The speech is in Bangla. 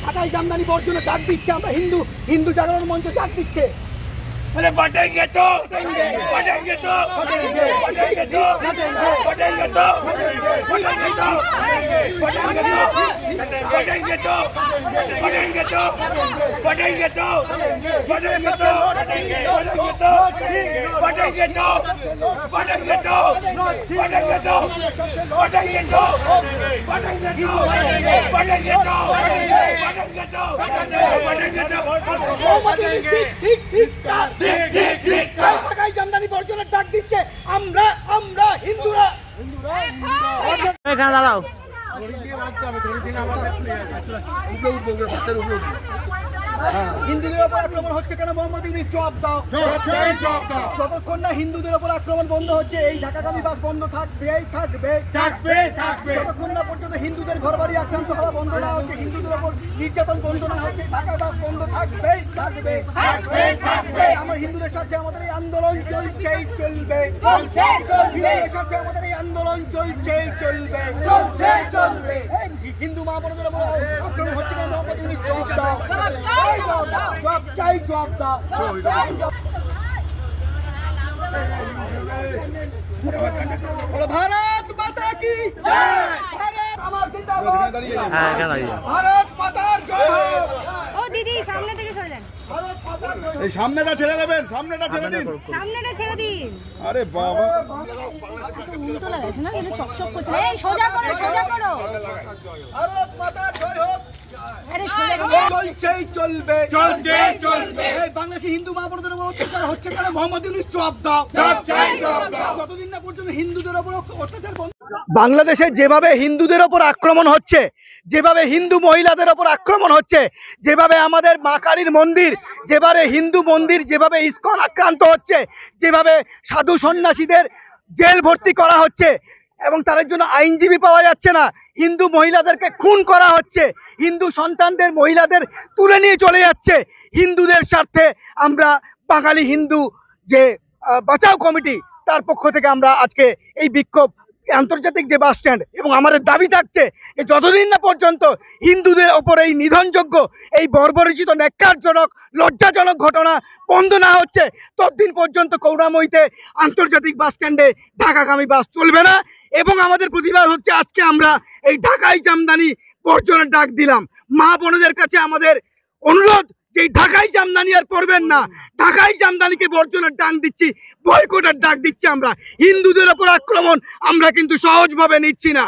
ঢাকায় জামদানি বর্জনে ডাক দিচ্ছে আমরা হিন্দু জাগরণ মঞ্চ ডাক দিচ্ছে अरे बटेंगे तो बटेंगे तो बटेंगे तो बटेंगे तो बटेंगे तो बटेंगे तो बटेंगे तो बटेंगे तो बटेंगे तो बटेंगे तो बटेंगे तो बटेंगे तो बटेंगे तो बटेंगे तो बटेंगे तो बटेंगे तो बटेंगे तो बटेंगे तो ঢাকায় জামদানি বর্জনের ডাক দিচ্ছে আমরা হিন্দুরা এখানে দাঁড়াও হিন্দুদের উপর আক্রমণ হচ্ছে কেন মোহাম্মদ ইউনূস জবাব দাও যতক্ষণ না হিন্দুদের উপর আক্রমণ বন্ধ হচ্ছে এই ঢাকাগামী বাস বন্ধ থাকবে যতক্ষণ না পর্যন্ত হিন্দুদের ঘরবাড়ি আক্রান্ত হওয়া বন্ধ না হচ্ছে হিন্দুদের উপর নির্যাতন বন্ধ না হচ্ছে ঢাকা বাস বন্ধ থাকবে আমার হিন্দুদের সাথে আমাদের এই আন্দোলন চলবে হিন্দুদের সাথে আমাদের এই আন্দোলন চলবে হিন্দু মা বোনদের উপর আক্রমণ হচ্ছে কেন মোহাম্মদ ইউনূস জবাব দাও জবাব দাও भारत माता की भारत আমার জিন্দাবাদ भारत মাতার জয় হোক ও দিদি সামনে থেকে সরে যান भारत মাতার জয় এই সামনেটা ছেড়ে দেবেন সামনেটা ছেড়ে দিন সামনেটা ছেড়ে দিন আরে বাবা উল্টো লাগাইছে না এটা শক করছে এই সোজা করো भारत মাতার জয় হোক আরে সোজা চলবে এই বাংলাদেশি হিন্দু মা বোনদের উপর অত্যাচার হচ্ছে কেন মোহাম্মদ ইউনূস জবাব দাও যতদিন না পর্যন্ত হিন্দুদের উপর অত্যাচার বন্ধ বাংলাদেশে যেভাবে হিন্দুদের উপর আক্রমণ হচ্ছে যেভাবে হিন্দু মহিলাদের উপর আক্রমণ হচ্ছে যেভাবে আমাদের মা কালীর মন্দির যেভাবে হিন্দু মন্দির যেভাবে ইসকন আক্রান্ত হচ্ছে যেভাবে সাধু সন্ন্যাসীদের জেল ভর্তি করা হচ্ছে এবং তার জন্য আইনজীবী পাওয়া যাচ্ছে না হিন্দু মহিলাদেরকে খুন করা হচ্ছে হিন্দু সন্তানদের মহিলাদের তুলে নিয়ে চলে যাচ্ছে হিন্দুদের স্বার্থে আমরা বাঙালি হিন্দু যে বাঁচাও কমিটি তার পক্ষ থেকে আমরা আজকে এই বিক্ষোভ আন্তর্জাতিক যে বাস স্ট্যান্ড এবং আমাদের দাবি থাকছে যে যতদিন না পর্যন্ত হিন্দুদের ওপর এই নিধনযোগ্য এই বর্বরচিত ন্যাক্কারজনক লজ্জাজনক ঘটনা বন্ধ না হচ্ছে ততদিন পর্যন্ত করুণাময়ীতে আন্তর্জাতিক বাস স্ট্যান্ডে ঢাকাগামী বাস চলবে না এবং আমাদের প্রতিবাদ হচ্ছে আজকে আমরা এই ঢাকায় জামদানি বর্জনের ডাক দিলাম মা বোনদের কাছে আমাদের অনুরোধ যে ঢাকায় জামদানি আর পড়বেন না ঢাকায় জামদানিকে বর্জনের ডাক দিচ্ছি বয়কটের ডাক দিচ্ছি আমরা হিন্দুদের উপর আক্রমণ আমরা কিন্তু সহজভাবে নিচ্ছি না।